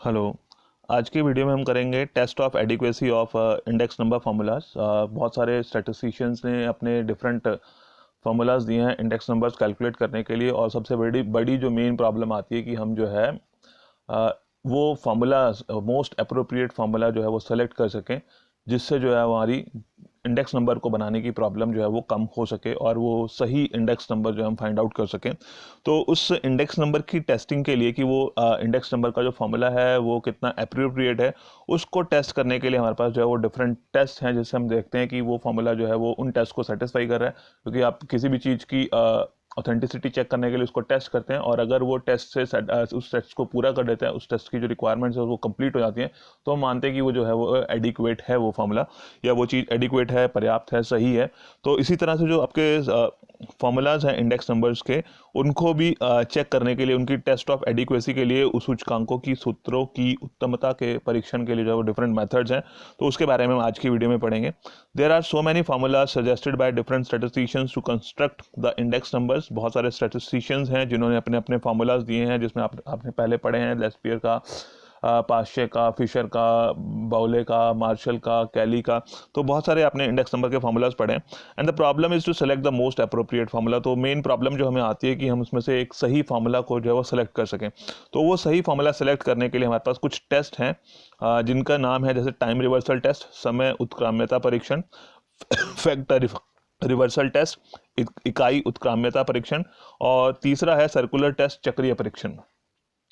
Hello. आज की video में हम करेंगे test of adequacy of index number formulas. बहुत सारे स्टैटिस्टिशियंस ने अपने डिफरेंट फार्मूलाज दिए हैं इंडेक्स नंबर्स कैलकुलेट करने के लिए, और सबसे बड़ी बड़ी जो मेन प्रॉब्लम आती है कि हम जो है वो फार्मूला मोस्ट अप्रोप्रिएट फार्मूला जो है वो सेलेक्ट कर सकें, जिससे जो है हमारी इंडेक्स नंबर को बनाने की प्रॉब्लम जो है वो कम हो सके और वो सही इंडेक्स नंबर जो है हम फाइंड आउट कर सकें। तो उस इंडेक्स नंबर की टेस्टिंग के लिए कि वो इंडेक्स नंबर का जो फॉर्मूला है वो कितना अप्रोप्रिएट है, उसको टेस्ट करने के लिए हमारे पास जो है वो डिफरेंट टेस्ट हैं, जिससे हम देखते हैं कि वो फॉर्मूला जो है वो उन टेस्ट को सेटिस्फाई कर रहा है। क्योंकि आप किसी भी चीज़ की ऑथेंटिसिटी चेक करने के लिए उसको टेस्ट करते हैं, और अगर वो टेस्ट से उस टेस्ट को पूरा कर देते हैं, उस टेस्ट की जो रिक्वायरमेंट्स है वो कंप्लीट हो जाती हैं, तो हम मानते हैं कि वो जो है वो एडिक्वेट है वो फार्मूला, या वो चीज़ एडिक्वेट है, पर्याप्त है, सही है। तो इसी तरह से जो आपके फार्मूलाज हैं इंडेक्स नंबर्स के, उनको भी चेक करने के लिए, उनकी टेस्ट ऑफ एडिक्वेसी के लिए, उस सूचकांकों की सूत्रों की उत्तमता के परीक्षण के लिए जो है वो डिफरेंट मेथड्स हैं। तो उसके बारे में हम आज की वीडियो में पढ़ेंगे। There are so many formulas suggested by different statisticians to construct the index numbers. बहुत सारे स्टैटिस्टिशियंस हैं जिन्होंने अपने अपने फार्मूलाज दिए हैं, जिसमें आपने पहले पढ़े हैं लेस्पियर का, पाश्चे का, फिशर का, बाउले का, मार्शल का, कैली का। तो बहुत सारे आपने इंडेक्स नंबर के फार्मूलाज पढ़े हैं। And the problem is to select the most appropriate formula. तो मेन प्रॉब्लम जो हमें आती है कि हम उसमें से एक सही फार्मूला को जो है वो सेलेक्ट कर सकें। तो वो सही फार्मूला सेलेक्ट करने के लिए हमारे पास कुछ टेस्ट हैं, जिनका नाम है जैसे टाइम रिवर्सल टेस्ट, समय उत्क्राम्यता परीक्षण, फैक्टर रिवर्सल टेस्ट, इकाई उत्क्राम्यता परीक्षण, और तीसरा है सर्कुलर टेस्ट, चक्रीय परीक्षण।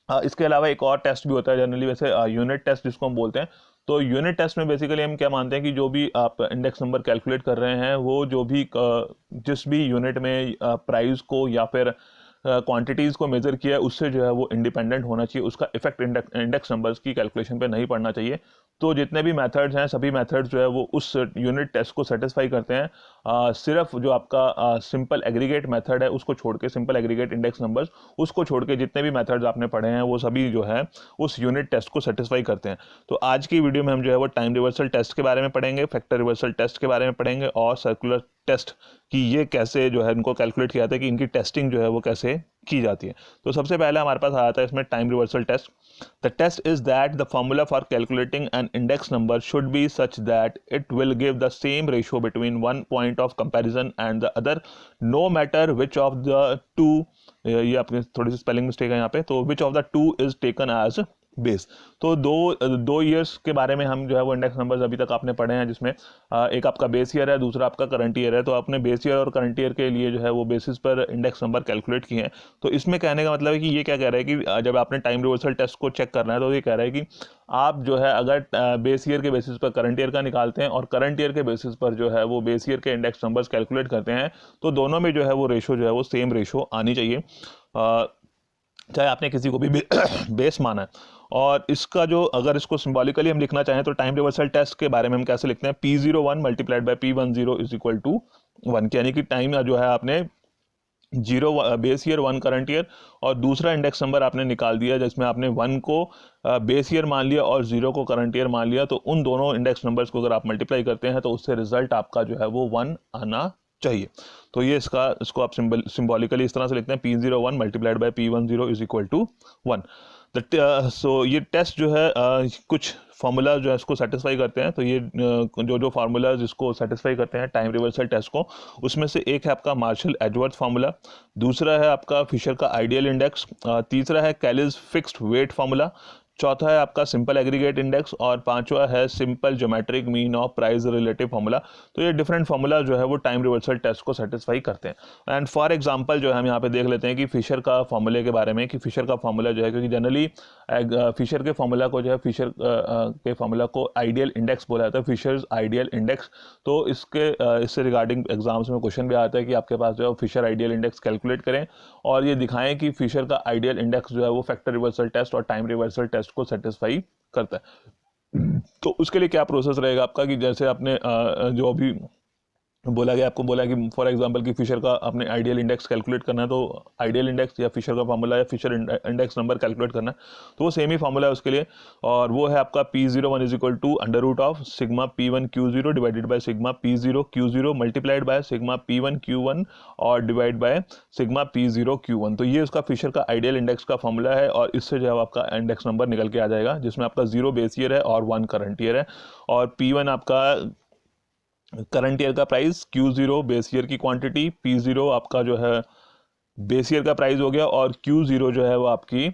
इसके अलावा एक और टेस्ट भी होता है जनरली, वैसे यूनिट टेस्ट जिसको हम बोलते हैं। तो यूनिट टेस्ट में बेसिकली हम क्या मानते हैं कि जो भी आप इंडेक्स नंबर कैलकुलेट कर रहे हैं, वो जो भी जिस भी यूनिट में प्राइस को या फिर क्वांटिटीज़ को मेजर किया है, उससे जो है वो इंडिपेंडेंट होना चाहिए, उसका इफेक्ट इंडेक्स नंबर्स की कैलकुलेशन पे नहीं पड़ना चाहिए। तो जितने भी मेथड्स हैं, सभी मेथड्स जो है वो उस यूनिट टेस्ट को सेटिस्फाई करते हैं। सिर्फ जो आपका सिंपल एग्रीगेट मेथड है उसको छोड़ के, सिंपल एग्रीगेट इंडेक्स नंबर्स, उसको छोड़ के जितने भी मेथड्स आपने पढ़े हैं वो सभी जो है उस यूनिट टेस्ट को सेटिस्फाई करते हैं। तो आज की वीडियो में हम जो है वो टाइम रिवर्सल टेस्ट के बारे में पढ़ेंगे, फैक्टर रिवर्सल टेस्ट के बारे में पढ़ेंगे, और सर्कुलर टेस्ट कि ये कैसे जो है इनको कैलकुलेट किया जाता है, कि इनकी टेस्टिंग जो है वो कैसे की जाती है। तो सबसे पहले हमारे पास आ जाता है इसमें time reversal test. The test is that the formula for calculating an index number should be such that it will give the same ratio between one point of comparison and the other, no matter which of the two, ये अपनी थोड़ी सी spelling mistake है यहाँ पे, तो which of the two is taken as base. तो दो years के बारे में हम जो है वो इंडेक्स नंबर्स अभी तक आपने पढ़े हैं, जिसमें एक आपका बेस ईयर है, दूसरा आपका करंट ईयर है। तो आपने बेस ईयर और करंट ईयर के लिए जो है वो बेसिस पर इंडेक्स नंबर कैलकुलेट किए हैं। तो इसमें कहने का मतलब है कि ये क्या कह रहा है कि जब आपने टाइम रिवर्सल टेस्ट को चेक करना है, तो ये कह रहा है कि आप जो है अगर बेस ईयर के बेसिस पर करंट ईयर का निकालते हैं, और करंट ईयर के बेसिस पर जो है वो बेस ईयर के इंडेक्स नंबर्स कैलकुलेट करते हैं, तो दोनों में जो है वो रेशो जो है वो सेम रेशो आनी चाहिए, चाहे आपने किसी को भी बेस माना है। और इसका जो, अगर इसको सिंबॉलिकली हम लिखना चाहें, तो टाइम रिवर्सल टेस्ट के बारे में हम कैसे लिखते हैं, P01 multiplied by P10 is equal to 1, यानी कि टाइम जो है आपने zero base year, one current year, और दूसरा इंडेक्स नंबर आपने निकाल दिया जिसमें आपने वन को बेस ईयर मान लिया और जीरो को करंट ईयर मान लिया। तो उन दोनों इंडेक्स नंबर्स को अगर आप मल्टीप्लाई करते हैं, तो उससे रिजल्ट आपका जो है वो 1 आना चाहिए। तो ये इसको आप सिंबॉलिकली इस तरह से लिखते हैं, P01 multiplied by P10 is equal to 1। So ये टेस्ट जो है कुछ फार्मूला जो है इसको सेटिस्फाई करते हैं। तो ये जो फार्मूलाज इसको सेटिस्फाई करते हैं टाइम रिवर्सल टेस्ट को, उसमें से एक है आपका मार्शल एजवर्थ फार्मूला, दूसरा है आपका फिशर का आइडियल इंडेक्स, तीसरा है कैलिज फिक्स्ड वेट फार्मूला, चौथा है आपका सिंपल एग्रीगेट इंडेक्स, और पांचवा है simple geometric mean of price relative formula. तो ये डिफरेंट फार्मूला जो है वो टाइम रिवर्सल टेस्ट को सेटिस्फाई करते हैं। एंड फॉर एग्जांपल जो है हम यहाँ पे देख लेते हैं कि फिशर का फार्मूले के बारे में, कि फिशर का फार्मूला जो है, क्योंकि जनरली फिशर के फार्मूला को जो है, फिशर के फार्मूला को आइडियल इंडेक्स बोला जाता है, फिशर्स आइडियल इंडेक्स। तो इससे रिगार्डिंग एग्जाम्स में क्वेश्चन भी आता है कि आपके पास जो है फिशर आइडियल इंडेक्स कैलकुलेट करें और ये दिखाएं कि फिशर का आइडियल इंडेक्स जो है वो फैक्टर रिवर्सल टेस्ट और टाइम रिवर्सल टेस्ट को सेटिस्फाई करता है। तो उसके लिए क्या प्रोसेस रहेगा आपका, कि जैसे आपने जो अभी बोला गया, आपको बोला कि फॉर एग्जांपल कि फिशर का अपने आइडियल इंडेक्स कैलकुलेट करना है, तो आइडियल इंडेक्स या फिशर का फार्मूला या फिशर इंडेक्स नंबर कैलकुलेट करना है, तो वो सेम ही फार्मूला है उसके लिए, और वो है आपका P01 is equal to under root of sigma P1 Q0 divided by sigma P0 Q0 multiplied by sigma P1 Q1 और divide by sigma P0 Q1। तो ये उसका फिशर का आइडियल इंडेक्स का फार्मूला है, और इससे जो है आपका इंडेक्स नंबर निकल के आ जाएगा, जिसमें आपका 0 बेस ईयर है और 1 करंट ईयर है, और P1 आपका करंट ईयर का प्राइस, Q0 बेस ईयर की क्वांटिटी, P0 आपका जो है बेस ईयर का प्राइस हो गया, और Q0 जो है वो आपकी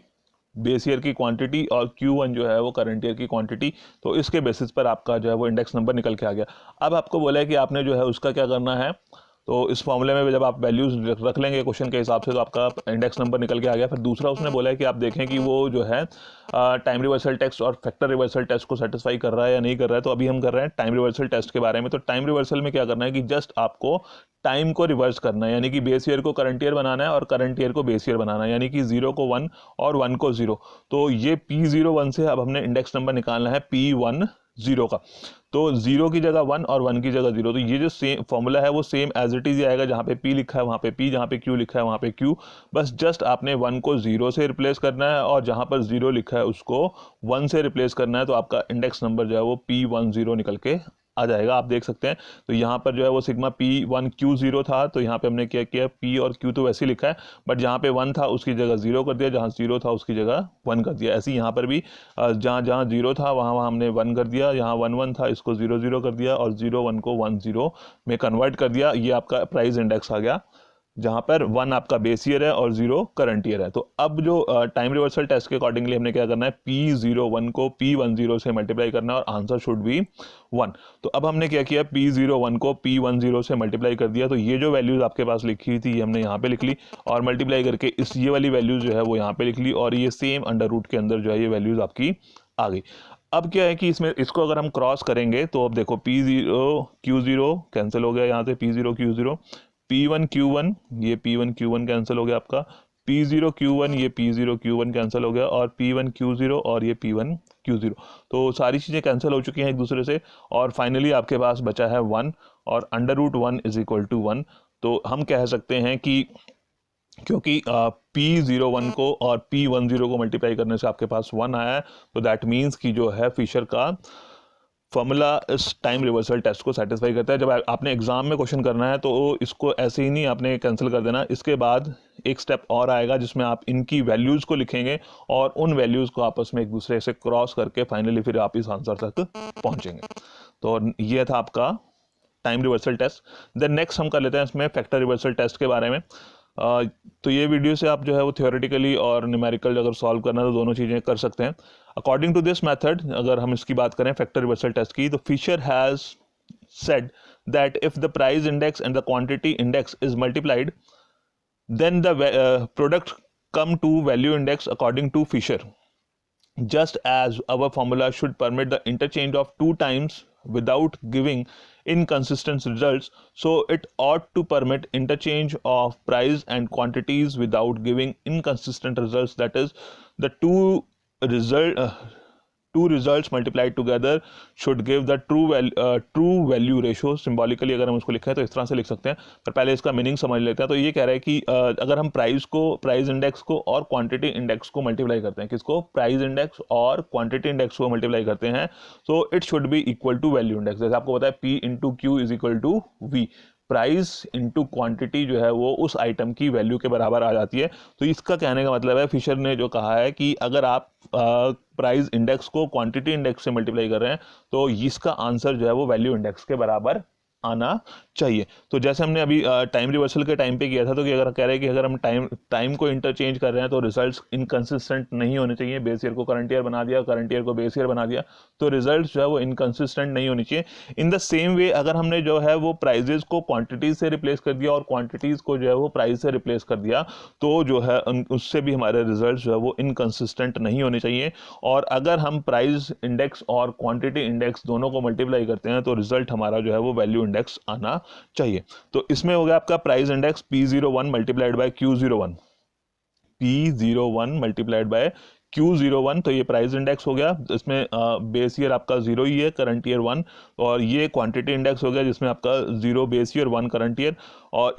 बेस ईयर की क्वांटिटी, और Q1 जो है वो करंट ईयर की क्वांटिटी। तो इसके बेसिस पर आपका जो है वो इंडेक्स नंबर निकल के आ गया। अब आपको बोला है कि आपने जो है उसका क्या करना है, तो इस फॉर्मूले में जब आप वैल्यूज रख लेंगे क्वेश्चन के हिसाब से, तो आपका इंडेक्स नंबर निकल के आ गया। फिर दूसरा उसने बोला है कि आप देखें कि वो जो है टाइम रिवर्सल टेस्ट और फैक्टर रिवर्सल टेस्ट को सेटिस्फाई कर रहा है या नहीं कर रहा है। तो अभी हम कर रहे हैं टाइम रिवर्सल टेस्ट के बारे में। तो टाइम रिवर्सल में क्या करना है कि जस्ट आपको टाइम को रिवर्स करना है, यानी कि बेस ईयर को करंट ईयर बनाना है और करंट ईयर को बेस ईयर बनाना है, यानी कि 0 को 1 और 1 को 0। तो ये P01 से अब हमने इंडेक्स नंबर निकालना है P10 का। तो 0 की जगह 1 और 1 की जगह 0। तो ये जो सेम फॉर्मूला है वो सेम एज इट इज आएगा, जहाँ पे P लिखा है वहाँ पे P, जहाँ पे Q लिखा है वहाँ पे Q। बस जस्ट आपने 1 को 0 से रिप्लेस करना है, और जहाँ पर 0 लिखा है उसको 1 से रिप्लेस करना है। तो आपका इंडेक्स नंबर जो है वो P10 निकल के आ जाएगा, आप देख सकते हैं। तो यहाँ पर जो है वो सिग्मा P1Q0 था, तो यहाँ पे हमने क्या किया, P और Q तो वैसे ही लिखा है, बट जहाँ पे 1 था उसकी जगह 0 कर दिया, जहाँ 0 था उसकी जगह 1 कर दिया। ऐसे ही यहाँ पर भी जहाँ जहाँ 0 था वहाँ वहाँ हमने 1 कर दिया, यहाँ 1 था इसको 0 कर दिया, और 0 1 को 1 0 में कन्वर्ट कर दिया। ये आपका प्राइस इंडेक्स आ गया, जहाँ पर 1 आपका बेस ईयर है और 0 करंट ईयर है। तो अब जो टाइम रिवर्सल टेस्ट के अकॉर्डिंगली हमने क्या करना है, P01 को P10 से मल्टीप्लाई करना है, और आंसर शुड बी 1। तो अब हमने क्या किया, P01 को P10 से मल्टीप्लाई कर दिया। तो ये जो वैल्यूज आपके पास लिखी हुई थी ये हमने यहाँ पे लिख ली, और मल्टीप्लाई करके इस ये वाली वैल्यूज जो है वो यहाँ पे लिख ली, और ये सेम अंडर रूट के अंदर जो है ये वैल्यूज आपकी आ गई। अब क्या है कि इसमें इसको अगर हम क्रॉस करेंगे, तो अब देखो P0 Q0 कैंसिल हो गया, यहाँ से P0 Q0, P1 Q1, ये P1 Q1 कैंसिल हो गया आपका, P0 Q1, ये P0 Q1 कैंसिल हो गया, और P1 Q0 और ये P1 Q0। तो सारी चीज़ें कैंसिल हो चुकी हैं एक दूसरे से, और फाइनली आपके पास बचा है 1, और under root 1 is equal to 1। तो हम कह सकते हैं कि क्योंकि P01 को और P10 को मल्टीप्लाई करने से आपके पास 1 आया है, तो दैट मीन्स कि जो है फिशर का फॉर्मूला इस टाइम रिवर्सल टेस्ट को सेटिस्फाई करता है। जब आपने एग्जाम में क्वेश्चन करना है तो इसको ऐसे ही नहीं आपने कैंसिल कर देना, इसके बाद एक स्टेप और आएगा जिसमें आप इनकी वैल्यूज़ को लिखेंगे, और उन वैल्यूज़ को आपस में एक दूसरे से क्रॉस करके फाइनली फिर आप इस आंसर तक पहुंचेंगे। तो ये था आपका time reversal test. Then next हम कर लेते हैं इसमें फैक्टर रिवर्सल टेस्ट के बारे में। तो ये वीडियो से आप जो है वो थियोरेटिकली और न्यूमेरिकल अगर सॉल्व करना है तो दोनों चीज़ें कर सकते हैं। अकॉर्डिंग टू दिस मेथड, अगर हम इसकी बात करें फैक्टर रिवर्सल टेस्ट की, तो Fisher has said that if the price index and the quantity index is multiplied, then the product come to value index according to Fisher. Just as our formula should permit the interchange of 2 times without giving inconsistent results, so it ought to permit interchange of price and quantities without giving inconsistent results. That is, the result uh, two results multiplied together should give the true value ratio। Symbolically अगर हम उसको लिखें तो इस तरह से लिख सकते हैं, पर पहले इसका मीनिंग समझ लेते हैं। तो ये कह रहा है कि अगर हम प्राइस इंडेक्स को और क्वांटिटी इंडेक्स को मल्टीप्लाई करते हैं, किसको, प्राइस इंडेक्स और क्वांटिटी इंडेक्स को मल्टीप्लाई करते हैं, तो it should be equal to value index. जैसे आपको पता है P into q is equal to v, price into quantity जो है वो उस आइटम की वैल्यू के बराबर आ जाती है। तो इसका कहने का मतलब है, फिशर ने जो कहा है कि अगर आप प्राइस इंडेक्स को क्वांटिटी इंडेक्स से मल्टीप्लाई कर रहे हैं तो इसका आंसर जो है वो वैल्यू इंडेक्स के बराबर आना चाहिए। तो जैसे हमने अभी टाइम रिवर्सल के टाइम पे किया था, तो कि अगर कह रहे हैं कि अगर हम टाइम को इंटरचेंज कर रहे हैं तो रिजल्ट्स इनकंसिस्टेंट नहीं होने चाहिए। बेस ईयर को करंट ईयर बना दिया, करंट ईयर को बेस ईयर बना दिया, तो रिजल्ट्स जो है वो इनकंसिस्टेंट नहीं होनी चाहिए। इन द सेम वे अगर हमने जो है वो प्राइजेस को क्वांटिटीज से रिप्लेस कर दिया और क्वांटिटीज को जो है वो प्राइस से रिप्लेस कर दिया, तो जो है उससे भी हमारे रिजल्ट जो है वो इनकंसिस्टेंट नहीं होने चाहिए। और अगर हम प्राइस इंडेक्स और क्वांटिटी इंडेक्स दोनों को मल्टीप्लाई करते हैं तो रिजल्ट हमारा जो है वो वैल्यू इंडेक्स आना चाहिए। तो इसमें हो गया आपका price index P01 multiplied by Q01, P01 multiplied by Q01, तो ये प्राइस इंडेक्स हो गया, इसमें बेस ईयर आपका 0 ही है, करंट ईयर 1, और ये क्वांटिटी इंडेक्स हो गया जिसमें आपका 0 बेस ईयर 1 करंट ईयर। और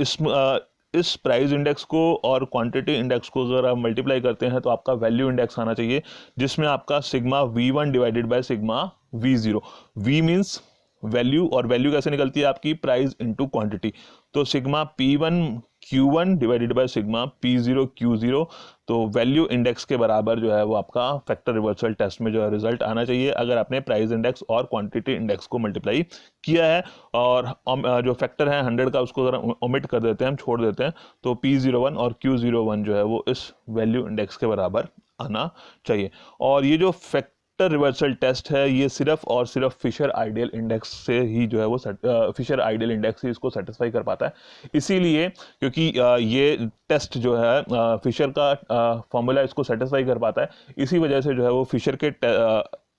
इस प्राइस इंडेक्स को और क्वांटिटी इंडेक्स को अगर आप मल्टीप्लाई करते हैं तो आपका वैल्यू इंडेक्स आना चाहिए, जिसमें आपका sigma V1 divided by sigma V0। V means value, और वैल्यू कैसे निकलती है आपकी, प्राइस इनटू क्वांटिटी। तो sigma P1 Q1 divided by sigma P0 Q0, तो वैल्यू इंडेक्स के बराबर जो है वो आपका फैक्टर रिवर्सल टेस्ट में जो है रिजल्ट आना चाहिए अगर आपने प्राइस इंडेक्स और क्वांटिटी इंडेक्स को मल्टीप्लाई किया है। और जो फैक्टर है 100 का, उसको अगर ओमिट कर देते हैं, हम छोड़ देते हैं, तो P01 और Q01 जो है वो इस वैल्यू इंडेक्स के बराबर आना चाहिए। और ये जो फैक्टर रिवर्सल टेस्ट है ये सिर्फ और सिर्फ फिशर आइडियल इंडेक्स से ही जो है वो फिशर आइडियल इंडेक्स ही इसको सेटिस्फाई कर पाता है। इसीलिए क्योंकि ये टेस्ट जो है फिशर का फॉर्मूला इसको सेटिस्फाई कर पाता है, इसी वजह से जो है वो फिशर के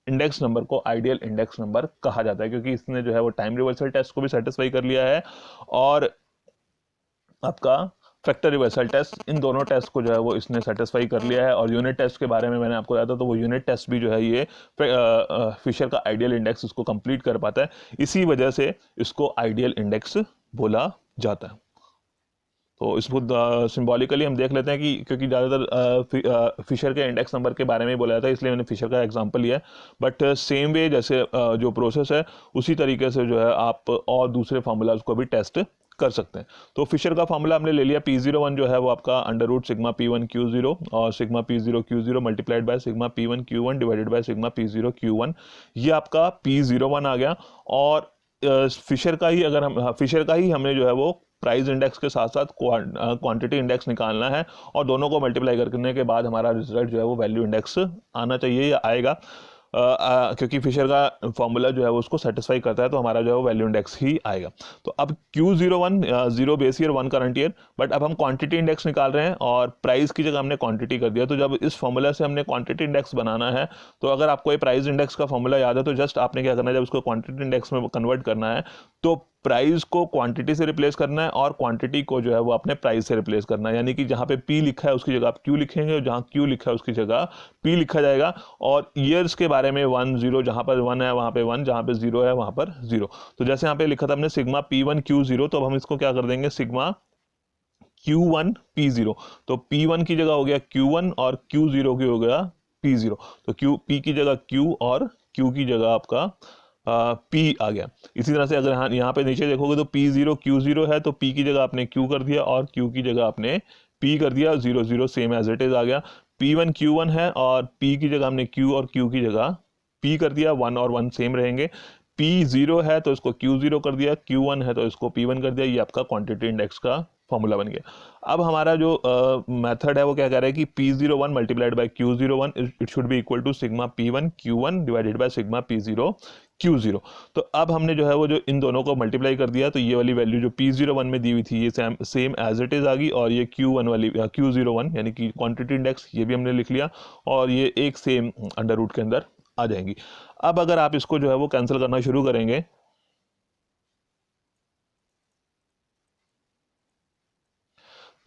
इंडेक्स नंबर को आइडियल इंडेक्स नंबर कहा जाता है, क्योंकि इसने जो है वो टाइम रिवर्सल टेस्ट को भी सेटिस्फाई कर लिया है और आपका फैक्टर रिवर्सल टेस्ट, इन दोनों टेस्ट को जो है वो इसने सेटिस्फाई कर लिया है। और यूनिट टेस्ट के बारे में मैंने आपको बताया था, तो वो यूनिट टेस्ट भी जो है ये फिशर का आइडियल इंडेक्स इसको कंप्लीट कर पाता है, इसी वजह से इसको आइडियल इंडेक्स बोला जाता है। तो इसको सिंबॉलिकली हम देख लेते हैं कि क्योंकि ज़्यादातर फिशर के इंडेक्स नंबर के बारे में ही बोला जाता है, इसलिए मैंने फिशर का एग्जांपल लिया है। बट सेम वे जैसे जो प्रोसेस है उसी तरीके से जो है आप और दूसरे फार्मूलाज को भी टेस्ट कर सकते हैं। तो फिशर का फार्मूला हमने ले लिया, P01 जो है वो आपका under root sigma P1 Q0 और sigma P0 Q0 multiplied by sigma P1 Q1 divided by sigma P0 Q1, ये आपका P01 आ गया। और फिशर का ही हमें जो है वो प्राइस इंडेक्स के साथ साथ क्वांटिटी इंडेक्स निकालना है, और दोनों को मल्टीप्लाई करने के बाद हमारा रिजल्ट जो है वो वैल्यू इंडेक्स आना चाहिए या आएगा। क्योंकि फिशर का फॉर्मूला जो है वो उसको सेटिस्फाई करता है, तो हमारा जो है वो वैल्यू इंडेक्स ही आएगा। तो अब Q01 0 base year 1 current year, but अब हम क्वांटिटी इंडेक्स निकाल रहे हैं और प्राइस की जगह हमने क्वांटिटी कर दिया। तो जब इस फॉर्मूला से हमने क्वांटिटी इंडेक्स बनाना है, तो अगर आपको ये प्राइस इंडेक्स का फॉर्मूला याद है तो जस्ट आपने क्या करना है, जब उसको क्वांटिटी इंडेक्स में कन्वर्ट करना है तो प्राइस को क्वांटिटी से रिप्लेस करना है और क्वांटिटी को जो है वो अपने प्राइस से रिप्लेस करना है। यानी कि जहाँ पे P लिखा है उसकी जगह आप Q लिखेंगे और जहाँ Q लिखा है उसकी जगह P लिखा जाएगा। और ईयर्स के बारे में 1 0, जहाँ पर 1 है वहाँ पे 1, जहाँ पे 0 है वहाँ पर 0। तो जैसे यहाँ पे लिखा था हमने सिग्मा P1 Q0, तो अब हम इसको क्या कर देंगे, सिग्मा Q1 P0। तो P1 की जगह हो गया Q1 और Q0 की हो गया P0। तो P की जगह Q और Q की जगह आपका P आ गया। इसी तरह से अगर यहाँ पे नीचे देखोगे तो P0 Q0 है, तो P की जगह आपने Q कर दिया और Q की जगह आपने P कर दिया, 0 0 सेम एज इट इज आ गया। P1 Q1 है और P की जगह हमने Q और Q की जगह P कर दिया, 1 और 1 सेम रहेंगे। P0 है तो इसको Q0 कर दिया, Q1 है तो इसको P1 कर दिया, ये आपका क्वांटिटी इंडेक्स का फॉर्मूला बन गया। अब हमारा जो मेथड है वो क्या कह रहा है कि P01 multiplied by Q01 it should be equal to sigma P1 Q1 divided by sigma P0 Q0। तो अब हमने जो है वो जो इन दोनों को मल्टीप्लाई कर दिया, तो ये वाली वैल्यू जो P01 में दी हुई थी ये सेम एज इट इज आ गई, और ये Q1 वाली Q01 यानी कि क्वांटिटी इंडेक्स ये भी हमने लिख लिया, और ये एक सेम अंडर रूट के अंदर आ जाएंगी। अब अगर आप इसको जो है वो कैंसिल करना शुरू करेंगे,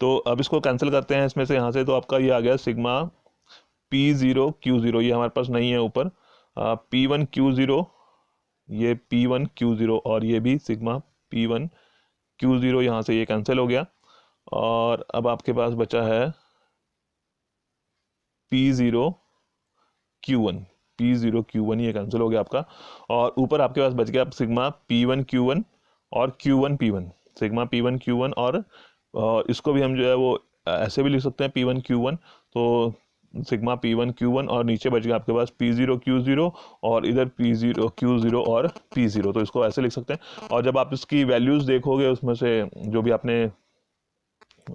तो अब इसको कैंसिल करते हैं इसमें से यहाँ से, तो आपका ये आ गया सिग्मा P0 Q0, ये हमारे पास नहीं है ऊपर, P1 Q0, ये P1 Q0 और ये भी सिग्मा P1 Q0, यहाँ से ये कैंसिल हो गया। और अब आपके पास बचा है P0 Q1, P0 Q1 ये कैंसिल हो गया आपका, और ऊपर आपके पास बच गया सिग्मा P1 Q1 और Q1 P1, sigma P1 Q1, और इसको भी हम जो है वो ऐसे भी लिख सकते हैं P1 Q1, तो सिग्मा P1 Q1 और नीचे बच गया आपके पास P0 Q0 और इधर P0 Q0 और P0, तो इसको ऐसे लिख सकते हैं। और जब आप इसकी वैल्यूज़ देखोगे उसमें से जो भी आपने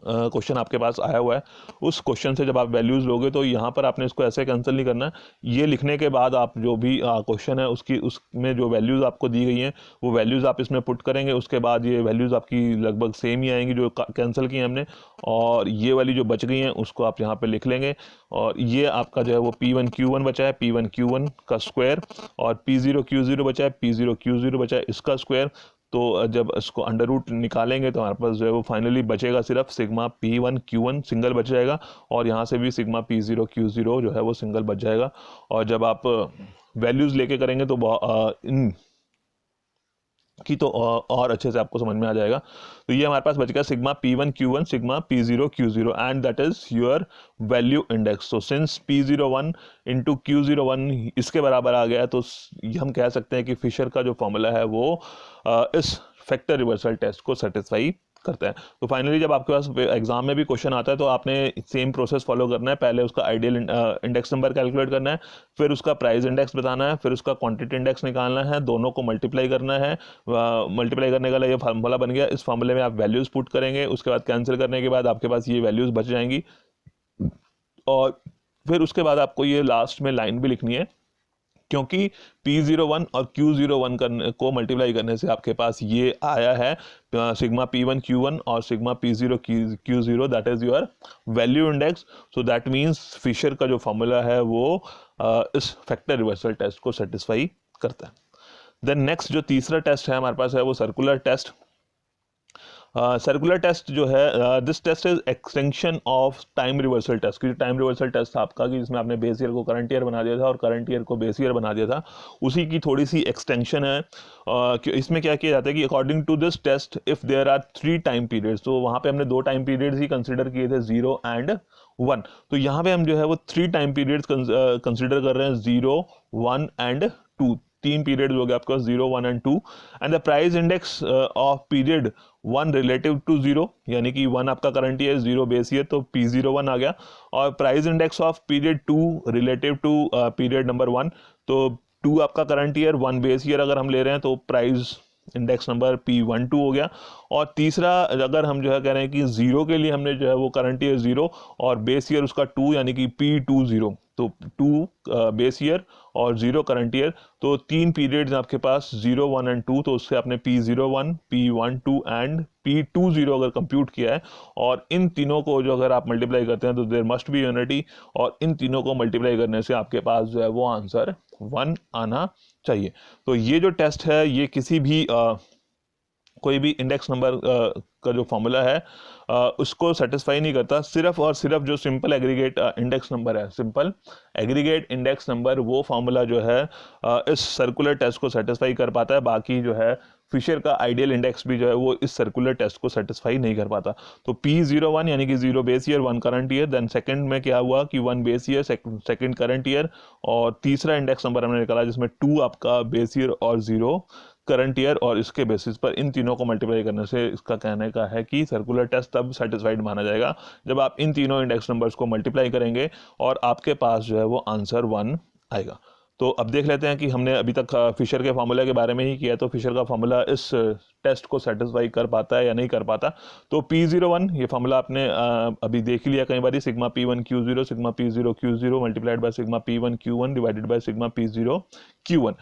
क्वेश्चन आपके पास आया हुआ है, उस क्वेश्चन से जब आप वैल्यूज़ लोगे तो यहाँ पर आपने इसको ऐसे कैंसिल नहीं करना है। ये लिखने के बाद आप जो भी क्वेश्चन है उसमें जो वैल्यूज़ आपको दी गई हैं वो वैल्यूज़ आप इसमें पुट करेंगे, उसके बाद ये वैल्यूज़ आपकी लगभग सेम ही आएंगी जो कैंसिल की हैं हमने, और ये वाली जो बच गई हैं उसको आप यहाँ पर लिख लेंगे। और ये आपका जो है वो P1 Q1 बचा है, P1 Q1 का स्क्वायर, और P0 Q0 बचा है, P0 Q0 बचा है इसका स्क्वायर। तो जब इसको अंडर रूट निकालेंगे तो हमारे पास जो है वो फाइनली बचेगा सिर्फ सिग्मा P1 Q1 सिंगल बच जाएगा, और यहाँ से भी सिग्मा P0 Q0 जो है वो सिंगल बच जाएगा। और जब आप वैल्यूज़ लेके करेंगे तो इन की तो और अच्छे से आपको समझ में आ जाएगा। तो ये हमारे पास बच गया sigma P1 Q1 sigma P0 Q0 and that is your value index. तो सिंस P01 इंटू Q01 इसके बराबर आ गया, तो हम कह सकते हैं कि फिशर का जो फॉर्मूला है वो इस फैक्टर रिवर्सल टेस्ट को सेटिस्फाई करता है। तो फाइनली जब आपके पास एग्जाम में भी क्वेश्चन आता है तो आपने सेम प्रोसेस फॉलो करना है। पहले उसका आइडियल इंडेक्स नंबर कैलकुलेट करना है, फिर उसका प्राइस इंडेक्स बताना है, फिर उसका क्वांटिटी इंडेक्स निकालना है, दोनों को मल्टीप्लाई करना है। मल्टीप्लाई करने का लिए फार्मूला बन गया। इस फार्मूले में आप वैल्यूज पुट करेंगे, उसके बाद कैंसिल करने के बाद आपके पास ये वैल्यूज बच जाएंगी, और फिर उसके बाद आपको ये लास्ट में लाइन भी लिखनी है, क्योंकि P01 और Q01 को मल्टीप्लाई करने से आपके पास ये आया है सिग्मा P1 Q1 और sigma P0 Q0, that is your value index. So that means Fisher का जो फॉर्मूला है वो इस फैक्टर रिवर्सल टेस्ट को सेटिस्फाई करता है। देन नेक्स्ट जो तीसरा टेस्ट है हमारे पास है वो सर्कुलर टेस्ट। सर्कुलर टेस्ट जो है, this test is extension of time reversal test. जो टाइम रिवर्सल टेस्ट था आपका कि जिसमें आपने बेस ईयर को करंट ईयर बना दिया था और करंट ईयर को बेस ईयर बना दिया था, उसी की थोड़ी सी एक्सटेंशन है। इसमें क्या किया जाता है कि according to this test if there are 3 time periods, तो वहाँ पे हमने 2 टाइम पीरियड्स ही कंसिडर किए थे, 0 एंड 1। तो यहाँ पे हम जो है वो 3 टाइम पीरियड्स कंसिडर कर रहे हैं, 0, 1 एंड 2। 3 पीरियड हो गया आपके पास, 0, 1 and 2। And the price index of period 1 relative to 0, यानी कि 1 आपका करंट ईयर, 0 बेस ईयर, तो P01 आ गया। और price index of period 2 relative to period number 1, तो 2 आपका करंट ईयर, 1 बेस ईयर अगर हम ले रहे हैं तो प्राइस इंडेक्स नंबर P12 हो गया। और तीसरा अगर हम जो है कह रहे हैं कि 0 के लिए हमने जो है वो करंट ईयर 0 और बेस ईयर उसका 2, यानी कि P20, तो 2 बेस ईयर और 0 करंट ईयर, तो 3 पीरियड्स आपके पास, 0, 1 एंड 2। तो उससे आपने P01, P12 एंड P20 अगर कंप्यूट किया है, और इन तीनों को जो अगर आप मल्टीप्लाई करते हैं तो देयर मस्ट बी यूनिटी, और इन तीनों को मल्टीप्लाई करने से आपके पास जो है वो आंसर 1 आना चाहिए। तो ये जो टेस्ट है ये किसी भी कोई भी इंडेक्स नंबर का जो फॉर्मूला है उसको सेटिस्फाई नहीं करता। सिर्फ और सिर्फ जो सिंपल एग्रीगेट इंडेक्स नंबर है, सिंपल एग्रीगेट इंडेक्स नंबर, वो फॉर्मूला जो है इस सर्कुलर टेस्ट को सेटिस्फाई कर पाता है। बाकी जो है फिशर का आइडियल इंडेक्स भी जो है वो इस सर्कुलर टेस्ट को सेटिस्फाई नहीं कर पाता। तो P01 यानी कि 0 base year, 1 current year, then second में क्या हुआ कि 1 base year, second current year, और तीसरा इंडेक्स नंबर हमने निकाला जिसमें 2 आपका बेस ईयर और 0 करंट ईयर, और इसके बेसिस पर इन तीनों को मल्टीप्लाई करने से इसका कहने का है कि सर्कुलर टेस्ट तब सेटिस्फाइड माना जाएगा जब आप इन तीनों इंडेक्स नंबर्स को मल्टीप्लाई करेंगे और आपके पास जो है वो आंसर 1 आएगा। तो अब देख लेते हैं कि हमने अभी तक फिशर के फार्मूला के बारे में ही किया, तो फिशर का फार्मूला इस टेस्ट को सेटिस्फाई कर पाता है या नहीं कर पाता। तो P01 ये फार्मूला आपने अभी देख लिया कई बार, sigma P1 Q0 sigma P0 Q0 multiplied by sigma P1 Q1 divided by sigma P0 Q1।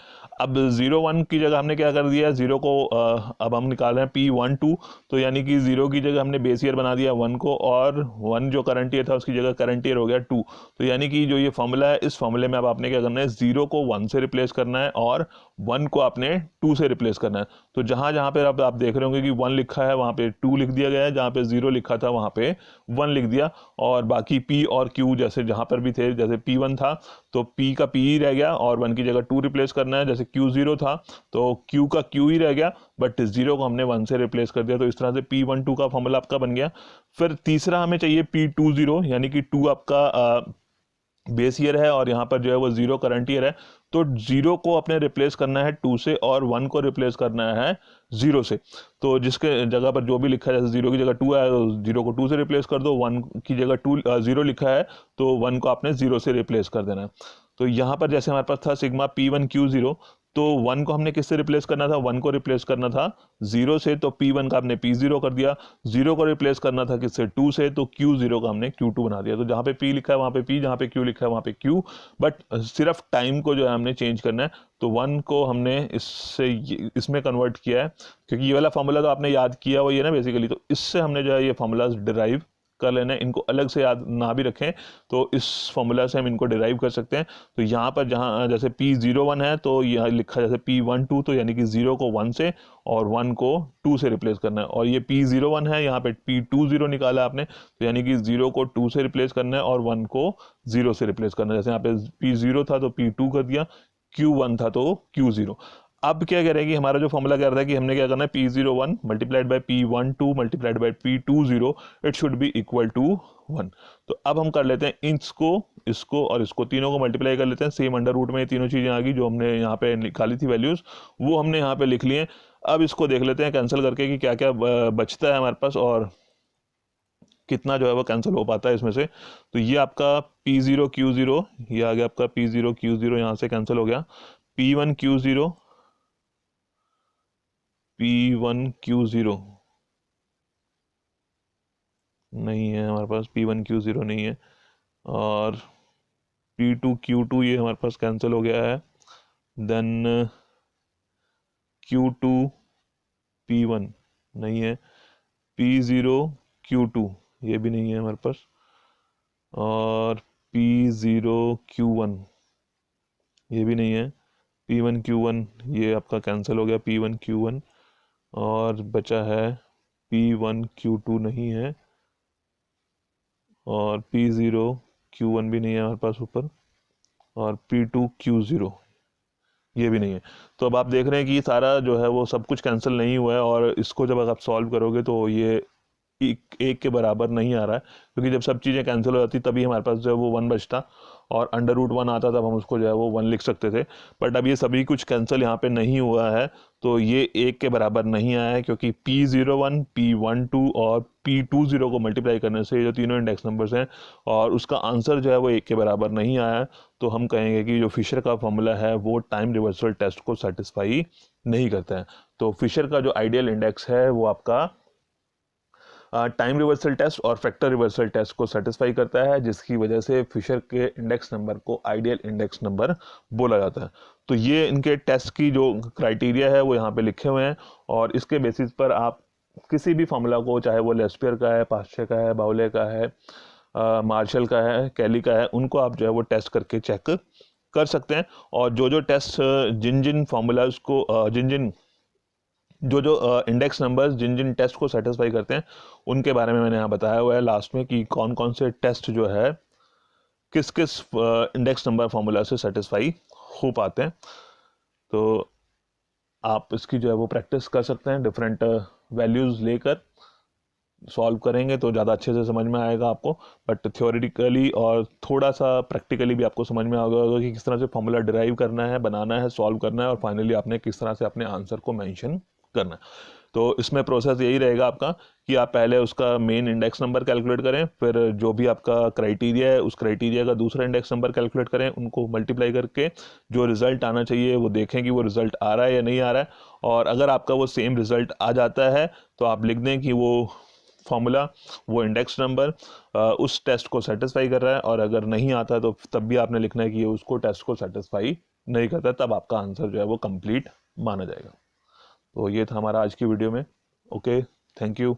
अब 0 1 की जगह हमने क्या कर दिया, 0 को अब हम निकाल रहे हैं P12, तो यानी कि 0 की जगह हमने बेस ईयर बना दिया 1 को, और 1 जो करंट ईयर था उसकी जगह करंट ईयर हो गया 2। तो यानी कि जो ये फार्मूला है, इस फार्मूले में अब आपने क्या करना है, 0 को 1 से रिप्लेस करना है और 1 को आपने 2 से रिप्लेस करना है। तो जहां जहां पे अब आप देख रहे होंगे कि 1 लिखा है वहां पे 2 लिख दिया गया है, जहां पे 0 लिखा था वहां पे 1 लिख दिया, और बाकी P और Q जैसे जहां पर भी थे, जैसे P1 था तो P का P ही रह गया और 1 की जगह 2 रिप्लेस करना है। जैसे Q0 था तो Q का Q ही रह गया, बट 0 को हमने 1 से रिप्लेस कर दिया। तो इस तरह से P12 का फॉर्मूला आपका बन गया। फिर तीसरा हमें चाहिए P20, यानी कि 2 आपका बेस ईयर है और यहाँ पर जो है वो 0 करंट ईयर है। तो 0 को अपने रिप्लेस करना है 2 से और 1 को रिप्लेस करना है 0 से। तो जिसके जगह पर जो भी लिखा है, जैसे 0 की जगह 2 है तो 0 को 2 से रिप्लेस कर दो, 1 की जगह 0 लिखा है तो 1 को आपने 0 से रिप्लेस कर देना है। तो यहाँ पर जैसे हमारे पास था सिग्मा P1 Q0, तो 1 को हमने किससे रिप्लेस करना था, 1 को रिप्लेस करना था 0 से, तो P1 का हमने P0 कर दिया। 0 को रिप्लेस करना था किससे, 2 से, तो Q0 का हमने Q2 बना दिया। तो जहाँ पे P लिखा है वहाँ पे P, जहाँ पे Q लिखा है वहाँ पे Q, बट सिर्फ टाइम को जो है हमने चेंज करना है। तो 1 को हमने इसमें कन्वर्ट किया है, क्योंकि ये वाला फॉर्मूला तो आपने याद किया हुआ है ना बेसिकली, तो इससे हमने जो है ये फॉर्मूलाज डिराइव कर लेना है, इनको अलग से याद ना भी रखें तो इस फॉर्मूला से हम इनको डिराइव कर सकते हैं। तो यहाँ पर जहाँ जैसे P01 है तो यहाँ लिखा जैसे P12, तो यानी कि 0 को 1 से और 1 को 2 से रिप्लेस करना है। और ये P01 है, यहाँ पे P20 निकाला आपने, तो यानी कि 0 को 2 से रिप्लेस करना है और 1 को 0 से रिप्लेस करना है। जैसे यहाँ पे P0 था तो P2 कर दिया, Q1 था तो Q0। अब क्या करेंगे, हमारा जो फॉर्मूला कह रहा था कि हमने क्या करना है, P01 multiplied by P12 multiplied by P20 it should be equal to 1। तो अब हम कर लेते हैं इसको इसको और इसको तीनों को मल्टीप्लाई कर लेते हैं। सेम अंडर रूट में ये तीनों चीज़ें आ गई जो हमने यहाँ पे निकाली थी वैल्यूज़, वो हमने यहाँ पे लिख लिए। अब इसको देख लेते हैं कैंसिल करके कि क्या क्या बचता है हमारे पास और कितना जो है वो कैंसिल हो पाता है इसमें से। तो ये आपका P0 Q0, ये आ गया आपका P0 Q0, यहाँ से कैंसिल हो गया। P1 Q0 P1 Q0 नहीं है हमारे पास, P1 Q0 नहीं है। और P2 Q2 ये हमारे पास कैंसिल हो गया है। देन Q2 P1 नहीं है। P0 Q2 ये भी नहीं है हमारे पास। और P0 Q1 ये भी नहीं है। P1 Q1 ये आपका कैंसिल हो गया, P1 Q1। और बचा है P1 Q2 नहीं है और P0 Q1 भी नहीं है हमारे पास ऊपर, और P2 Q0 ये भी नहीं है। तो अब आप देख रहे हैं कि ये सारा जो है वो सब कुछ कैंसिल नहीं हुआ है, और इसको जब आप सॉल्व करोगे तो ये एक के बराबर नहीं आ रहा है, क्योंकि जब सब चीज़ें कैंसिल हो जाती तभी हमारे पास जो है वो 1 बचता और अंडर रूट 1 आता तब हम उसको जो है वो 1 लिख सकते थे। बट अब ये सभी कुछ कैंसिल यहाँ पे नहीं हुआ है, तो ये एक के बराबर नहीं आया है, क्योंकि P01 P12 और P20 को मल्टीप्लाई करने से ये जो तीनों इंडेक्स नंबर्स हैं और उसका आंसर जो है वो एक के बराबर नहीं आया है। तो हम कहेंगे कि जो फिशर का फॉर्मूला है वो टाइम रिवर्सल टेस्ट को सेटिस्फाई नहीं करता है। तो फिशर का जो आइडियल इंडेक्स है वो आपका टाइम रिवर्सल टेस्ट और फैक्टर रिवर्सल टेस्ट को सेटिस्फाई करता है, जिसकी वजह से फिशर के इंडेक्स नंबर को आइडियल इंडेक्स नंबर बोला जाता है। तो ये इनके टेस्ट की जो क्राइटेरिया है वो यहाँ पे लिखे हुए हैं, और इसके बेसिस पर आप किसी भी फॉर्मूला को, चाहे वो लेस्पियर का है, पास्चे का है, बाउले का है, मार्शल का है, कैली का है, उनको आप जो है वो टेस्ट करके चेक कर सकते हैं। और जो जो टेस्ट जिन जिन फार्मूलाज को जिन जिन जो जो इंडेक्स नंबर्स जिन जिन टेस्ट को सेटिस्फाई करते हैं उनके बारे में मैंने यहाँ बताया हुआ है लास्ट में कि कौन कौन से टेस्ट जो है किस किस इंडेक्स नंबर फार्मूला से सेटिस्फाई हो पाते हैं। तो आप इसकी जो है वो प्रैक्टिस कर सकते हैं, डिफरेंट वैल्यूज़ लेकर सॉल्व करेंगे तो ज़्यादा अच्छे से समझ में आएगा आपको। बट थ्योरेटिकली और थोड़ा सा प्रैक्टिकली भी आपको समझ में आ गया होगा कि किस तरह से फॉर्मूला डिराइव करना है, बनाना है, सॉल्व करना है और फाइनली आपने किस तरह से अपने आंसर को मेंशन करना है। तो इसमें प्रोसेस यही रहेगा आपका कि आप पहले उसका मेन इंडेक्स नंबर कैलकुलेट करें, फिर जो भी आपका क्राइटेरिया है उस क्राइटेरिया का दूसरा इंडेक्स नंबर कैलकुलेट करें, उनको मल्टीप्लाई करके जो रिजल्ट आना चाहिए वो देखें कि वो रिजल्ट आ रहा है या नहीं आ रहा है। और अगर आपका वो सेम रिजल्ट आ जाता है तो आप लिख दें कि वो फॉर्मूला, वो इंडेक्स नंबर उस टेस्ट को सेटिस्फाई कर रहा है, और अगर नहीं आता तो तब भी आपने लिखना है कि ये उसको टेस्ट को सेटिस्फाई नहीं करता, तब आपका आंसर जो है वो कंप्लीट माना जाएगा। तो ये था हमारा आज की वीडियो में। Okay, thank you.